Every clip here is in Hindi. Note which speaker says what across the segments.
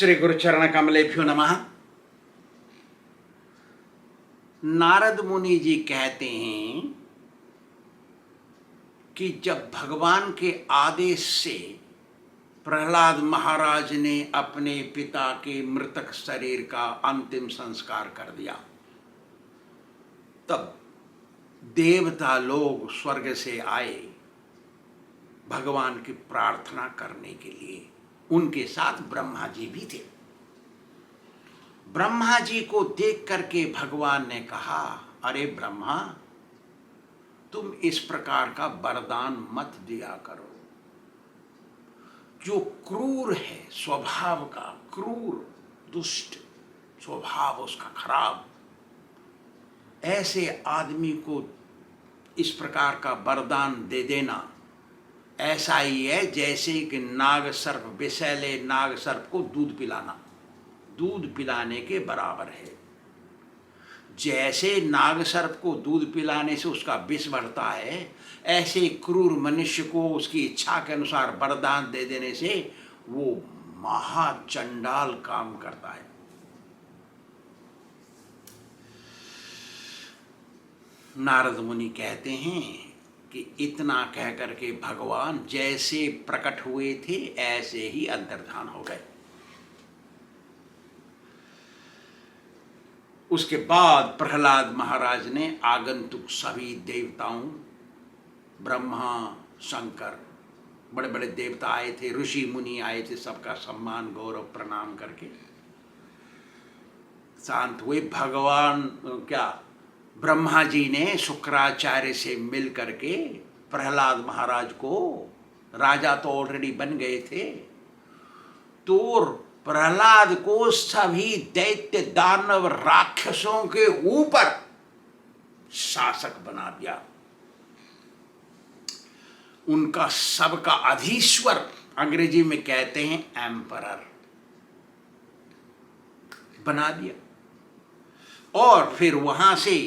Speaker 1: श्री गुरुचरण कमलेभ्यो नमः। नारद मुनि जी कहते हैं कि जब भगवान के आदेश से प्रहलाद महाराज ने अपने पिता के मृतक शरीर का अंतिम संस्कार कर दिया, तब देवता लोग स्वर्ग से आए भगवान की प्रार्थना करने के लिए। उनके साथ ब्रह्मा जी भी थे। ब्रह्मा जी को देख करके भगवान ने कहा, अरे ब्रह्मा, तुम इस प्रकार का वरदान मत दिया करो। जो क्रूर है स्वभाव का, क्रूर दुष्ट स्वभाव उसका खराब, ऐसे आदमी को इस प्रकार का वरदान दे देना ऐसा ही है जैसे कि नाग सर्प, विषैले नाग सर्प को दूध पिलाना, दूध पिलाने के बराबर है। जैसे नाग सर्प को दूध पिलाने से उसका विष बढ़ता है, ऐसे क्रूर मनुष्य को उसकी इच्छा के अनुसार वरदान दे देने से वो महाचंडाल काम करता है। नारद मुनि कहते हैं कि इतना कह करके भगवान जैसे प्रकट हुए थे ऐसे ही अंतर्धान हो गए। उसके बाद प्रहलाद महाराज ने आगंतुक सभी देवताओं, ब्रह्मा, शंकर, बड़े बड़े देवता आए थे, ऋषि मुनि आए थे, सबका सम्मान गौरव प्रणाम करके शांत हुए। भगवान ब्रह्मा जी ने शुक्राचार्य से मिल करके प्रहलाद महाराज को, राजा तो ऑलरेडी बन गए थे, तो प्रहलाद को सभी दैत्य दानव राक्षसों के ऊपर शासक बना दिया। उनका सबका अधीश्वर, अंग्रेजी में कहते हैं एम्परर, बना दिया। और फिर वहां से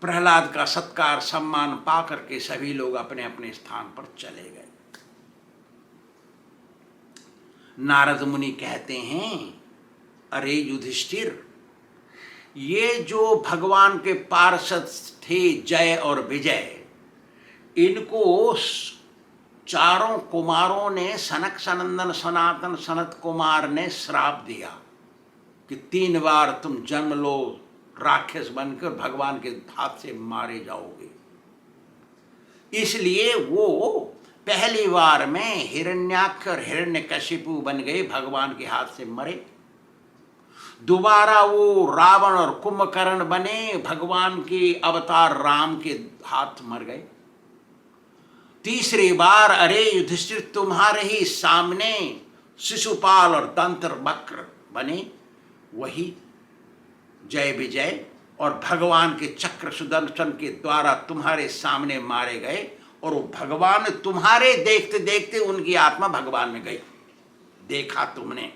Speaker 1: प्रहलाद का सत्कार सम्मान पा करके सभी लोग अपने अपने स्थान पर चले गए। नारद मुनि कहते हैं, अरे युधिष्ठिर, ये जो भगवान के पार्षद थे जय और विजय, इनको चारों कुमारों ने, सनक सनंदन सनातन सनत कुमार ने श्राप दिया कि 3 बार तुम जन्म लो, राक्षस बनकर भगवान के हाथ से मारे जाओगे। इसलिए वो पहली बार में हिरण्याक्ष और हिरण्यकशिपु बन गए, भगवान के हाथ से मरे। दोबारा वो रावण और कुंभकर्ण बने, भगवान के अवतार राम के हाथ मर गए। तीसरी बार अरे युधिष्ठिर, तुम्हारे ही सामने शिशुपाल और दंत्र वक्र बने, वही जय विजय, और भगवान के चक्र सुदर्शन के द्वारा तुम्हारे सामने मारे गए। और वो भगवान तुम्हारे देखते देखते उनकी आत्मा भगवान में गई। देखा तुमने?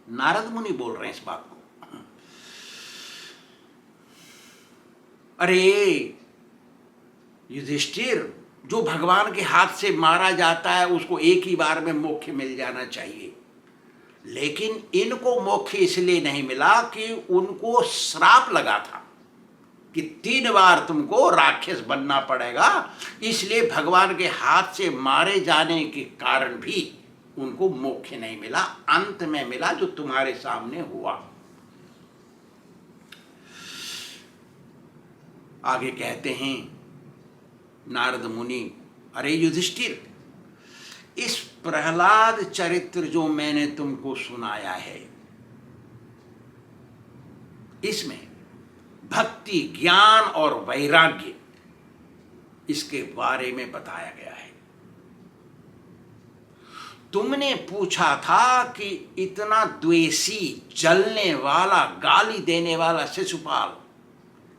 Speaker 1: नारद मुनि बोल रहे हैं इस बात को। अरे युधिष्ठिर, जो भगवान के हाथ से मारा जाता है उसको एक ही बार में मोक्ष मिल जाना चाहिए, लेकिन इनको मोक्ष इसलिए नहीं मिला कि उनको श्राप लगा था कि 3 बार तुमको राक्षस बनना पड़ेगा। इसलिए भगवान के हाथ से मारे जाने के कारण भी उनको मोक्ष नहीं मिला, अंत में मिला जो तुम्हारे सामने हुआ। आगे कहते हैं नारद मुनि, अरे युधिष्ठिर, इस प्रहलाद चरित्र जो मैंने तुमको सुनाया है, इसमें भक्ति, ज्ञान और वैराग्य, इसके बारे में बताया गया है। तुमने पूछा था कि इतना द्वेषी, जलने वाला, गाली देने वाला शिशुपाल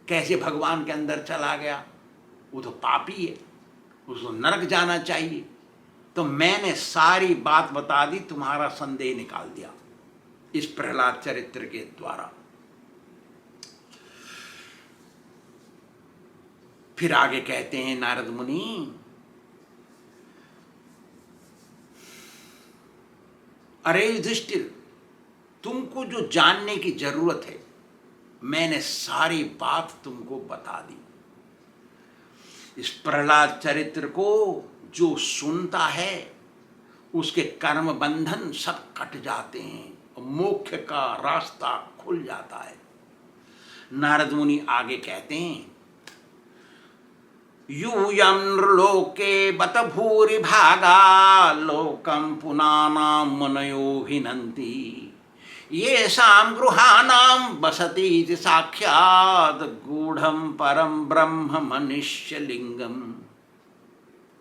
Speaker 1: कैसे भगवान के अंदर चला गया? वो तो पापी है, उसको नरक जाना चाहिए। तो मैंने सारी बात बता दी, तुम्हारा संदेह निकाल दिया इस प्रहलाद चरित्र के द्वारा। फिर आगे कहते हैं नारद मुनि, अरे युधिष्ठिर, तुमको जो जानने की जरूरत है मैंने सारी बात तुमको बता दी। इस प्रहलाद चरित्र को जो सुनता है उसके कर्म बंधन सब कट जाते हैं और मोक्ष का रास्ता खुल जाता है। नारद मुनि आगे कहते हैं, यूयं लोके बत भूरि भागा लोकं पुनानां मुनयो हिनन्ति येषां गृहाणां बसति इति साक्षात् गूढ़ं परम ब्रह्म मनुष्य लिंगम।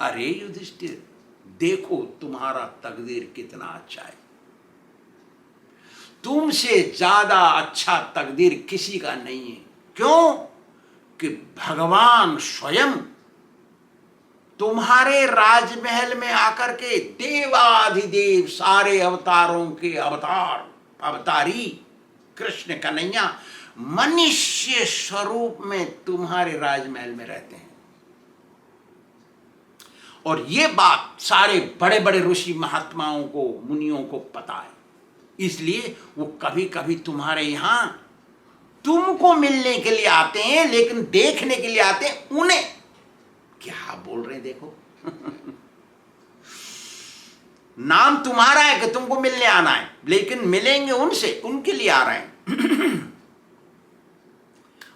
Speaker 1: अरे युधिष्ठिर, देखो तुम्हारा तकदीर कितना अच्छा है। तुमसे ज्यादा अच्छा तकदीर किसी का नहीं है। क्यों? कि भगवान स्वयं तुम्हारे राजमहल में आकर के देवाधिदेव सारे अवतारों के अवतारी कृष्ण कन्हैया मनुष्य स्वरूप में तुम्हारे राजमहल में रहते हैं। और ये बात सारे बड़े बड़े ऋषि महात्माओं को, मुनियों को पता है। इसलिए वो कभी कभी तुम्हारे यहां तुमको मिलने के लिए आते हैं, लेकिन देखने के लिए आते हैं उन्हें। क्या बोल रहे हैं देखो। नाम तुम्हारा है कि तुमको मिलने आना है, लेकिन मिलेंगे उनसे, उनके लिए आ रहे हैं।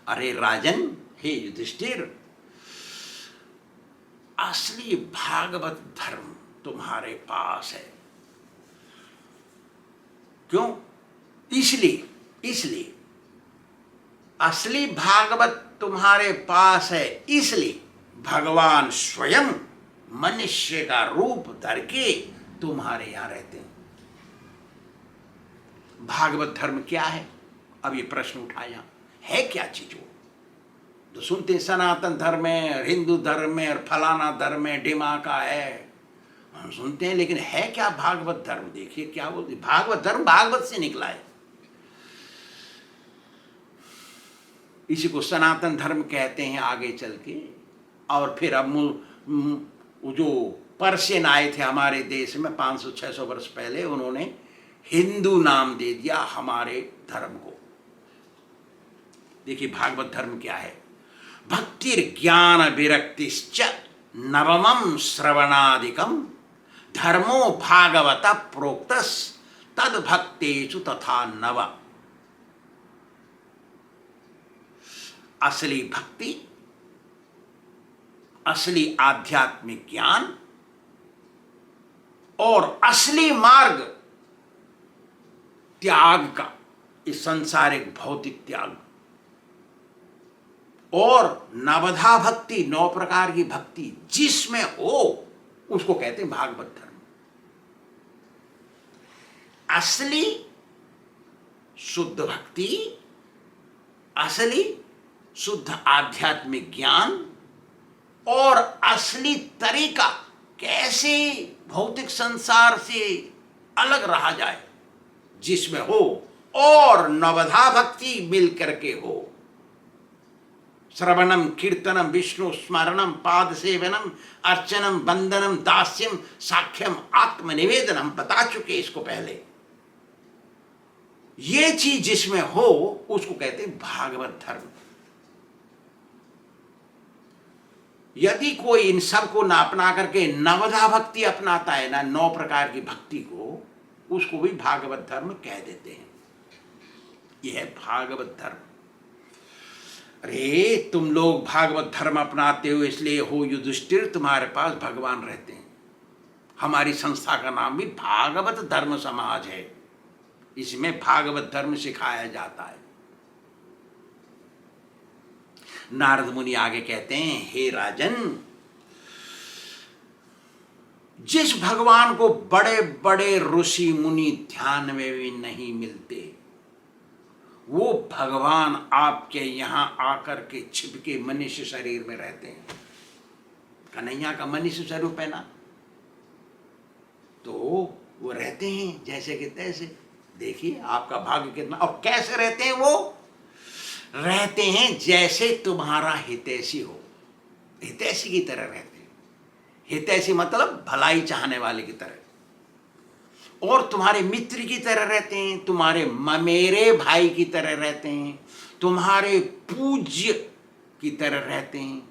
Speaker 1: अरे राजन, हे युधिष्ठिर, असली भागवत धर्म तुम्हारे पास है। क्यों? इसलिए असली भागवत तुम्हारे पास है, इसलिए भगवान स्वयं मनुष्य का रूप धर के तुम्हारे यहां रहते हैं। भागवत धर्म क्या है? अब ये प्रश्न उठाया है क्या चीज वो? तो सुनते सनातन धर्म है, हिंदू धर्म है, और फलाना धर्म है, डिमाका है, हम सुनते हैं, लेकिन है क्या भागवत धर्म? देखिए क्या बोलते, भागवत धर्म भागवत से निकला है। इसी को सनातन धर्म कहते हैं आगे चल के। और फिर अब जो पर्शियन आए थे हमारे देश में 500-600 वर्ष पहले, उन्होंने हिंदू नाम दे दिया हमारे धर्म को। देखिए भागवत धर्म क्या है? भक्तिर ज्ञान विरक्तिश्च नवमं श्रवणादिकम धर्मो भागवत प्रोक्तस तद भक्तेषु तथा नव। असली भक्ति, असली आध्यात्मिक ज्ञान और असली मार्ग त्याग का, इस सांसारिक भौतिक त्याग, और नवधा भक्ति, 9 प्रकार की भक्ति जिसमें हो, उसको कहते हैं भागवत धर्म। असली शुद्ध भक्ति, असली शुद्ध आध्यात्मिक ज्ञान और असली तरीका कैसे भौतिक संसार से अलग रहा जाए, जिसमें हो, और नवधा भक्ति मिल करके हो। श्रवणम कीर्तनम विष्णु स्मरणम पाद सेवनम अर्चनम वंदनम दास्यम साख्यम आत्मनिवेदनम, बता चुके इसको पहले। ये चीज जिसमें हो उसको कहते हैं भागवत धर्म। यदि कोई इन सब को ना अपना करके नवधा भक्ति अपनाता है ना, 9 प्रकार की भक्ति को, उसको भी भागवत धर्म कह देते हैं। यह है भागवत धर्म। अरे तुम लोग भागवत धर्म अपनाते हो इसलिए हो युधिष्ठिर, तुम्हारे पास भगवान रहते हैं। हमारी संस्था का नाम भी भागवत धर्म समाज है। इसमें भागवत धर्म सिखाया जाता है। नारद मुनि आगे कहते हैं, हे राजन, जिस भगवान को बड़े बड़े ऋषि मुनि ध्यान में भी नहीं मिलते, वो भगवान आपके यहां आकर के छिपके मनुष्य शरीर में रहते हैं। कन्हैया का मनुष्य स्वरूप है ना, तो वो रहते हैं जैसे कि तैसे। देखिए आपका भाग्य कितना। और कैसे रहते हैं? वो रहते हैं जैसे तुम्हारा हितैषी हो, हितैषी की तरह रहते हैं। हितैषी मतलब भलाई चाहने वाले की तरह। और तुम्हारे मित्र की तरह रहते हैं, तुम्हारे ममेरे भाई की तरह रहते हैं, तुम्हारे पूज्य की तरह रहते हैं,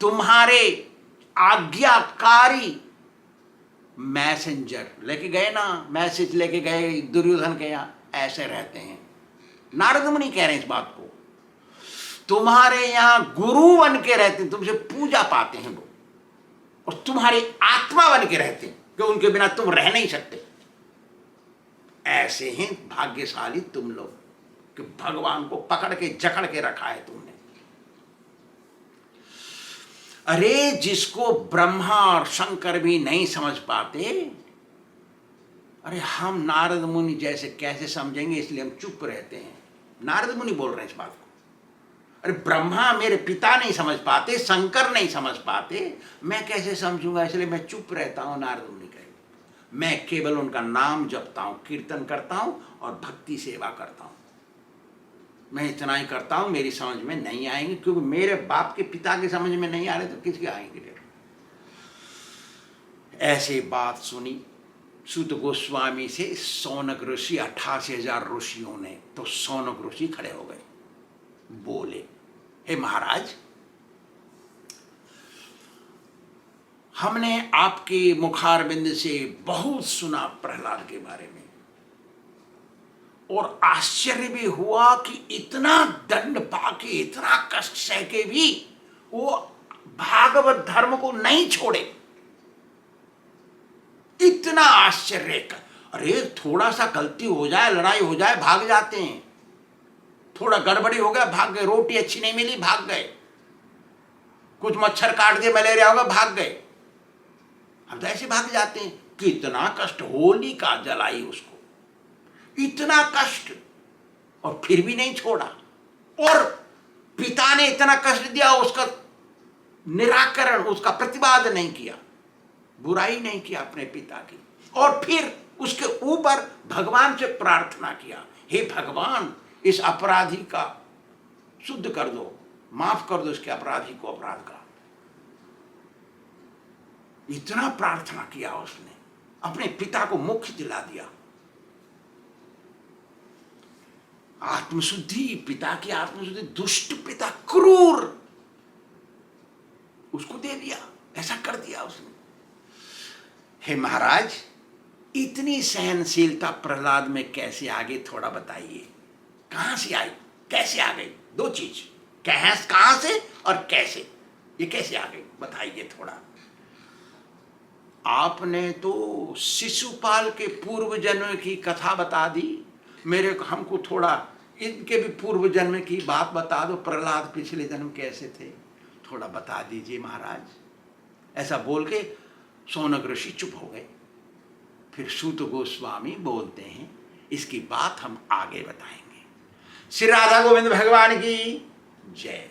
Speaker 1: तुम्हारे आज्ञाकारी मैसेंजर लेके गए ना, मैसेज लेके गए दुर्योधन के यहाँ, ऐसे रहते हैं। नारद मुनि कह रहे हैं इस बात को। तुम्हारे यहाँ गुरु बन के रहते हैं, तुमसे पूजा पाते हैं वो, और तुम्हारी आत्मा बन के रहते हैं कि उनके बिना तुम रह नहीं सकते। ऐसे हैं भाग्यशाली तुम लोग कि भगवान को पकड़ के जकड़ के रखा है तुमने। अरे जिसको ब्रह्मा और शंकर भी नहीं समझ पाते, अरे हम नारद मुनि जैसे कैसे समझेंगे, इसलिए हम चुप रहते हैं। नारद मुनि बोल रहे हैं इस बात को। अरे ब्रह्मा मेरे पिता नहीं समझ पाते, शंकर नहीं समझ पाते, मैं कैसे समझूंगा, इसलिए मैं चुप रहता हूं। नारद मुनि कहे मैं केवल उनका नाम जपता हूं, कीर्तन करता हूं और भक्ति सेवा करता हूं। मैं इतना ही करता हूं, मेरी समझ में नहीं आएंगे, क्योंकि मेरे बाप के पिता की समझ में नहीं आ रहे तो किसके आएंगे। ऐसी बात सुनी सूत गोस्वामी से सौनक ऋषि, 88,000 ऋषियों ने। तो सौनक ऋषि खड़े हो गए, बोले हे महाराज, हमने आपके मुखारबिंद से बहुत सुना प्रहलाद के बारे में, और आश्चर्य भी हुआ कि इतना दंड पाके, इतना कष्ट सह के भी वो भागवत धर्म को नहीं छोड़े। इतना आश्चर्य का, अरे थोड़ा सा गलती हो जाए, लड़ाई हो जाए, भाग जाते हैं। थोड़ा गड़बड़ी हो गया, भाग गए। रोटी अच्छी नहीं मिली, भाग गए। कुछ मच्छर काट दिए, मलेरिया होगा, भाग गए। हम तो ऐसे भाग जाते हैं। कितना कष्ट, होली का जलाई उसको, इतना कष्ट, और फिर भी नहीं छोड़ा। और पिता ने इतना कष्ट दिया, उसका निराकरण, उसका प्रतिवाद नहीं किया, बुराई नहीं किया अपने पिता की। और फिर उसके ऊपर भगवान से प्रार्थना किया, हे भगवान इस अपराधी का शुद्ध कर दो, माफ कर दो इसके अपराधी को अपराध का। इतना प्रार्थना किया उसने, अपने पिता को मुक्ति दिला दिया। आत्मशुद्धि, पिता की आत्मशुद्धि। दुष्ट पिता, क्रूर, उसको दे दिया, ऐसा कर दिया उसने। हे महाराज, इतनी सहनशीलता प्रहलाद में कैसे आ गई, थोड़ा बताइए। कहां से आई, कैसे आ गई? दो चीज, कहां से और कैसे, ये कैसे आ गई बताइए थोड़ा। आपने तो शिशुपाल के पूर्व जन्म की कथा बता दी, हमको थोड़ा इनके भी पूर्व जन्म की बात बता दो। प्रहलाद पिछले जन्म कैसे थे, थोड़ा बता दीजिए महाराज। ऐसा बोल के सौनक ऋषि चुप हो गए। फिर सूत गोस्वामी बोलते हैं, इसकी बात हम आगे बताएंगे। श्री राधा गोविंद भगवान की जय।